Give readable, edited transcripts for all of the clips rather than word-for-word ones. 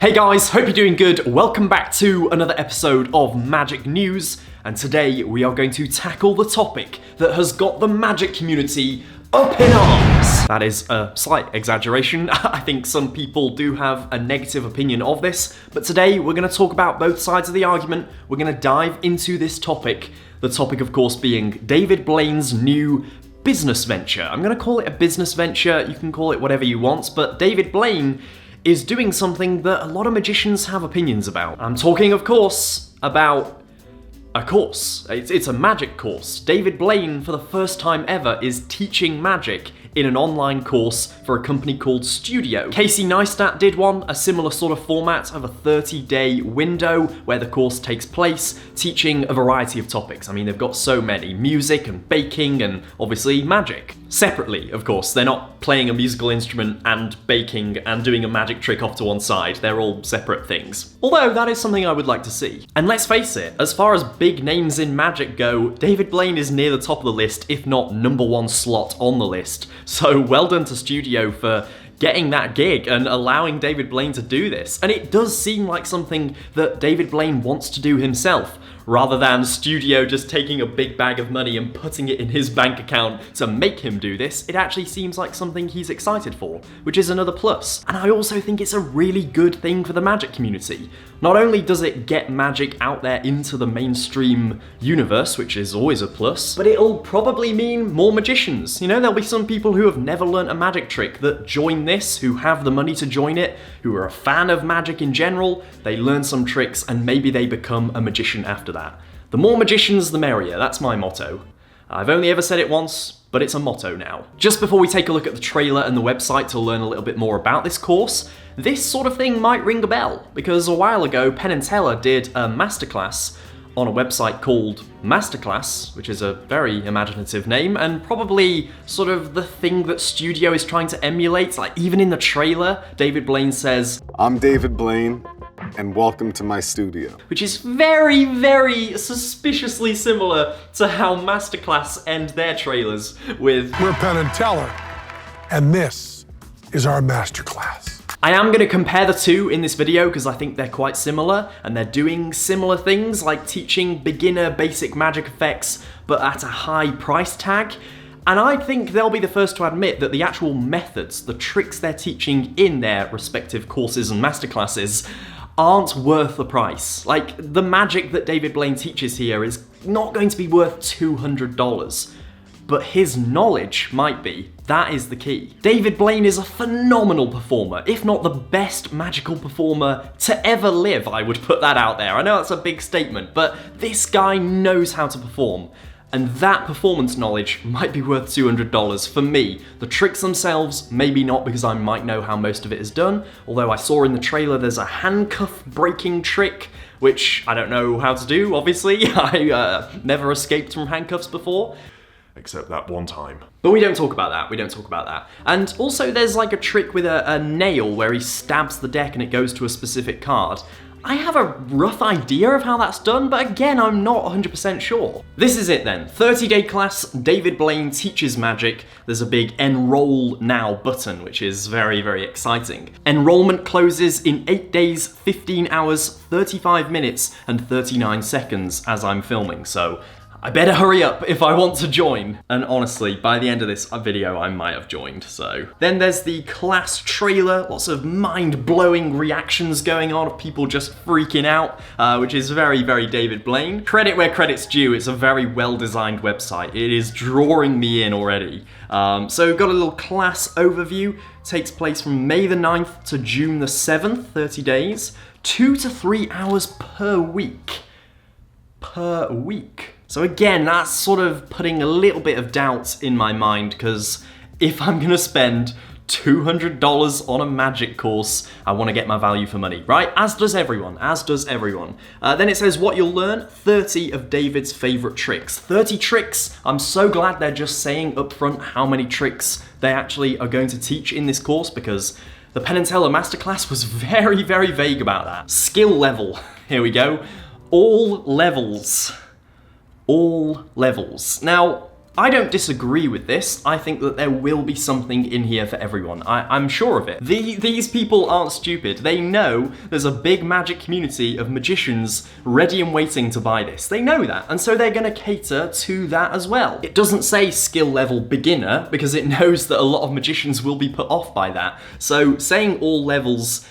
Hey guys, hope you're doing good. Welcome back to another episode of Magic News, and today we are going to tackle the topic that has got the magic community up in arms. That is a slight exaggeration. I think some people do have a negative opinion of this, but today we're going to talk about both sides of the argument. We're going to dive into this topic. The topic, of course, being David Blaine's new business venture. I'm going to call it a business venture. You can call it whatever you want, but David Blaine is doing something that a lot of magicians have opinions about. I'm talking, of course, about a course. It's a magic course. David Blaine, for the first time ever, is teaching magic in an online course for a company called Studio. Casey Neistat did one, a similar sort of format of a 30-day window where the course takes place, teaching a variety of topics. I mean, they've got so many: music and baking and obviously magic. Separately, of course. They're not playing a musical instrument and baking and doing a magic trick off to one side. They're all separate things. Although that is something I would like to see. And let's face it, as far as big names in magic go, David Blaine is near the top of the list, if not #1 slot on the list. So well done to Studio for getting that gig and allowing David Blaine to do this. And it does seem like something that David Blaine wants to do himself, rather than Studio just taking a big bag of money and putting it in his bank account to make him do this. It actually seems like something he's excited for, which is another plus. And I also think it's a really good thing for the magic community. Not only does it get magic out there into the mainstream universe, which is always a plus, but it'll probably mean more magicians. You know, there'll be some people who have never learnt a magic trick that join this, who have the money to join it, who are a fan of magic in general. They learn some tricks and maybe they become a magician after that. The more magicians, the merrier. That's my motto. I've only ever said it once, but it's a motto now. Just before we take a look at the trailer and the website to learn a little bit more about this course, this sort of thing might ring a bell, because a while ago Penn and Teller did a masterclass on a website called Masterclass, which is a very imaginative name, and probably sort of the thing that Studio is trying to emulate. Like, even in the trailer, David Blaine says, "I'm David Blaine, and welcome to my studio." Which is very, very suspiciously similar to how Masterclass end their trailers with, "We're Penn and Teller, and this is our masterclass." I am going to compare the two in this video because I think they're quite similar, and they're doing similar things like teaching beginner basic magic effects, but at a high price tag. And I think they'll be the first to admit that the actual methods, the tricks they're teaching in their respective courses and masterclasses, aren't worth the price. Like, the magic that David Blaine teaches here is not going to be worth $200, but his knowledge might be. That is the key. David Blaine is a phenomenal performer, if not the best magical performer to ever live. I would put that out there. I know that's a big statement, but this guy knows how to perform. And that performance knowledge might be worth $200 for me. The tricks themselves, maybe not, because I might know how most of it is done. Although I saw in the trailer there's a handcuff breaking trick, which I don't know how to do, obviously. I never escaped from handcuffs before. Except that one time. But we don't talk about that, we don't talk about that. And also there's like a trick with a nail where he stabs the deck and it goes to a specific card. I have a rough idea of how that's done, but again, I'm not 100% sure. This is it then. 30-day class, David Blaine teaches magic. There's a big enroll now button, which is very, very exciting. Enrollment closes in 8 days, 15 hours, 35 minutes, and 39 seconds as I'm filming, so I better hurry up if I want to join. And honestly, by the end of this video, I might have joined, so. Then there's the class trailer, lots of mind-blowing reactions going on of people just freaking out, which is very, very David Blaine. Credit where credit's due, it's a very well-designed website. It is drawing me in already. So we've got a little class overview. Takes place from May the 9th to June the 7th, 30 days. 2 to 3 hours per week. Per week. So again, that's sort of putting a little bit of doubt in my mind, because if I'm gonna spend $200 on a magic course, I want to get my value for money, right? As does everyone, as does everyone. Then it says what you'll learn, 30 of David's favorite tricks. 30 tricks. I'm so glad they're just saying up front how many tricks they actually are going to teach in this course, because the Penn and Teller Masterclass was very, very vague about that. Skill level, here we go. All levels. All levels. Now, I don't disagree with this. I think that there will be something in here for everyone. I'm sure of it. These people aren't stupid. They know there's a big magic community of magicians ready and waiting to buy this. They know that, and so they're gonna cater to that as well. It doesn't say skill level beginner because it knows that a lot of magicians will be put off by that. So saying all levels,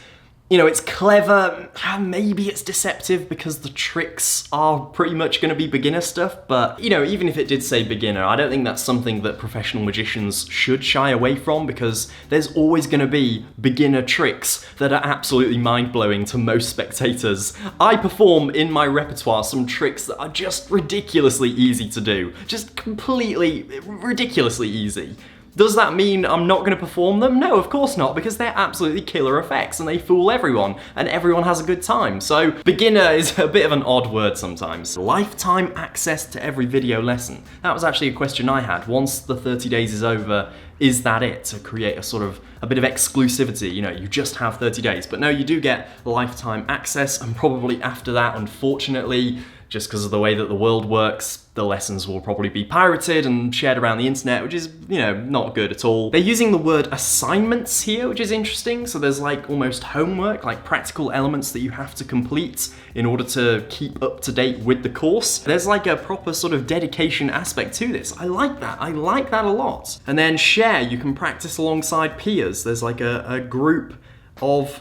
you know, it's clever, maybe it's deceptive because the tricks are pretty much going to be beginner stuff, but, you know, even if it did say beginner, I don't think that's something that professional magicians should shy away from, because there's always going to be beginner tricks that are absolutely mind-blowing to most spectators. I perform in my repertoire some tricks that are just ridiculously easy to do, just completely, ridiculously easy. Does that mean I'm not going to perform them? No, of course not, because they're absolutely killer effects and they fool everyone, and everyone has a good time. So beginner is a bit of an odd word sometimes. Lifetime access to every video lesson. That was actually a question I had. Once the 30 days is over, is that it? To create a bit of exclusivity, you know, you just have 30 days. But no, you do get lifetime access, and probably after that, unfortunately, just because of the way that the world works, the lessons will probably be pirated and shared around the internet, which is, you know, not good at all. They're using the word assignments here, which is interesting. So there's like almost homework, like practical elements that you have to complete in order to keep up to date with the course. There's like a proper sort of dedication aspect to this. I like that. I like that a lot. And then share, you can practice alongside peers. There's like a group of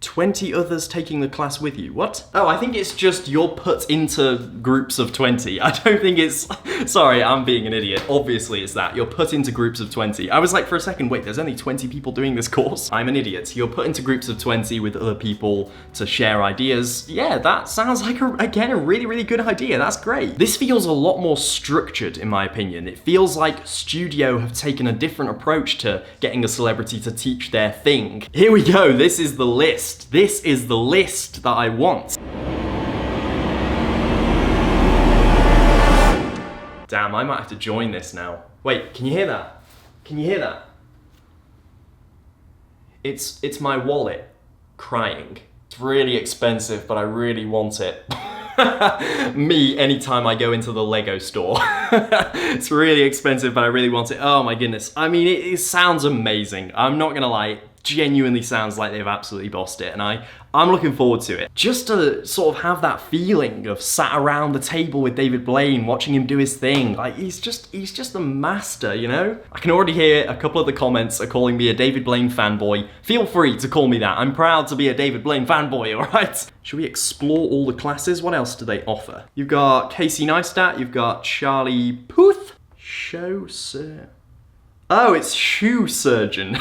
20 others taking the class with you. What? Oh, I think it's just you're put into groups of 20. I don't think it's... Sorry, I'm being an idiot. Obviously it's that. You're put into groups of 20. I was like for a second, wait, there's only 20 people doing this course? I'm an idiot. You're put into groups of 20 with other people to share ideas. Yeah, that sounds like, again, a really, really good idea. That's great. This feels a lot more structured, in my opinion. It feels like Studio have taken a different approach to getting a celebrity to teach their thing. Here we go. This is the list. This is the list that I want. Damn, I might have to join this now. Wait, can you hear that? Can you hear that? It's my wallet crying. It's really expensive, but I really want it. Me, anytime I go into the Lego store. It's really expensive, but I really want it. Oh my goodness. I mean, it sounds amazing. I'm not gonna lie. Genuinely sounds like they've absolutely bossed it, and I'm looking forward to it. Just to sort of have that feeling of sat around the table with David Blaine, watching him do his thing. Like, he's just the master, you know? I can already hear a couple of the comments are calling me a David Blaine fanboy. Feel free to call me that. I'm proud to be a David Blaine fanboy, all right? Should we explore all the classes? What else do they offer? You've got Casey Neistat, you've got Charlie Puth. Oh, it's Shoe Surgeon.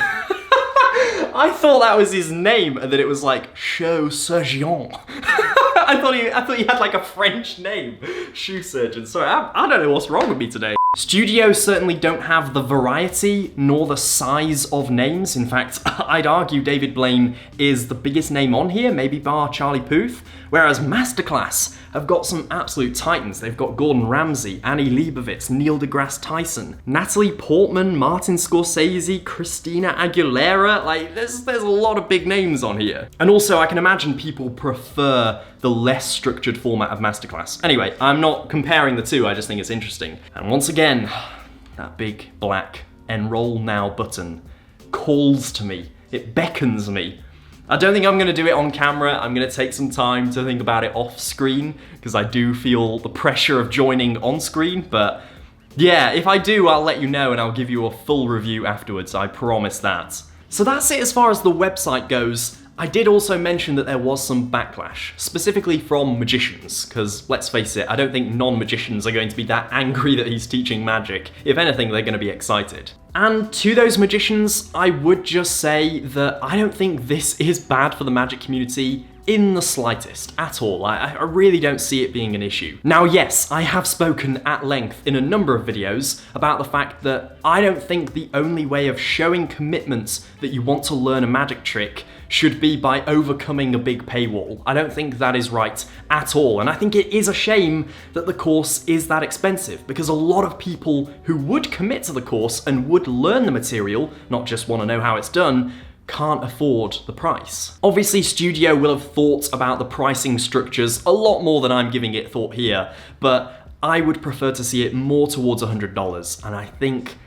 I thought that was his name, and then it was like Shoe Surgeon. I thought he had like a French name. Shoe Surgeon. Sorry, I don't know what's wrong with me today. Studios certainly don't have the variety nor the size of names. In fact, I'd argue David Blaine is the biggest name on here, maybe bar Charlie Puth, whereas Masterclass have got some absolute titans. They've got Gordon Ramsay, Annie Leibovitz, Neil deGrasse Tyson, Natalie Portman, Martin Scorsese, Christina Aguilera. Like, there's a lot of big names on here. And also, I can imagine people prefer the less structured format of Masterclass. Anyway, I'm not comparing the two, I just think it's interesting. And once again, that big black enroll now button calls to me. It beckons me. I don't think I'm gonna do it on camera. I'm gonna take some time to think about it off screen, because I do feel the pressure of joining on screen, but yeah, if I do, I'll let you know and I'll give you a full review afterwards, I promise that. So that's it as far as the website goes. I did also mention that there was some backlash, specifically from magicians, because let's face it, I don't think non-magicians are going to be that angry that he's teaching magic. If anything, they're going to be excited. And to those magicians, I would just say that I don't think this is bad for the magic community in the slightest, at all. I really don't see it being an issue. Now yes, I have spoken at length in a number of videos about the fact that I don't think the only way of showing commitment that you want to learn a magic trick should be by overcoming a big paywall. I don't think that is right at all, and I think it is a shame that the course is that expensive, because a lot of people who would commit to the course and would learn the material, not just want to know how it's done, can't afford the price. Obviously, Studio will have thought about the pricing structures a lot more than I'm giving it thought here, but I would prefer to see it more towards $100, and I think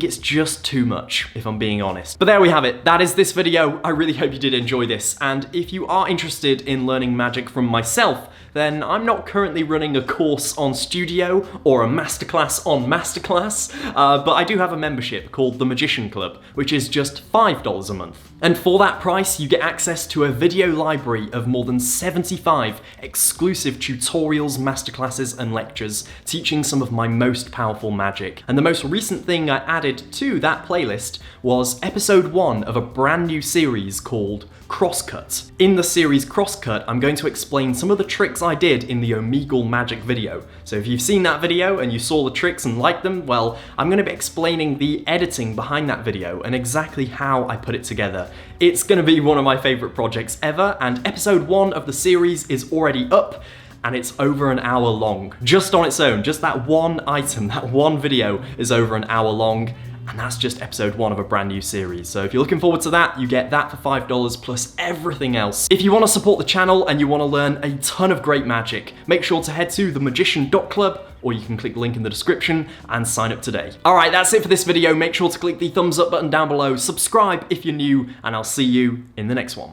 it's just too much, if I'm being honest. But there we have it. That is this video. I really hope you did enjoy this. And if you are interested in learning magic from myself, then I'm not currently running a course on Studio or a masterclass on Masterclass, but I do have a membership called the Magician Club, which is just $5 a month. And for that price, you get access to a video library of more than 75 exclusive tutorials, masterclasses, and lectures teaching some of my most powerful magic. And the most recent thing I added to that playlist was episode 1 of a brand new series called Crosscut. In the series Crosscut, I'm going to explain some of the tricks I did in the Omegle magic video. So if you've seen that video and you saw the tricks and liked them, well, I'm going to be explaining the editing behind that video and exactly how I put it together. It's going to be one of my favorite projects ever, and episode 1 of the series is already up, and it's over an hour long. Just on its own, just that one item, that one video is over an hour long. And that's just episode 1 of a brand new series. So if you're looking forward to that, you get that for $5 plus everything else. If you want to support the channel and you want to learn a ton of great magic, make sure to head to themagician.club, or you can click the link in the description and sign up today. All right, that's it for this video. Make sure to click the thumbs up button down below, subscribe if you're new, and I'll see you in the next one.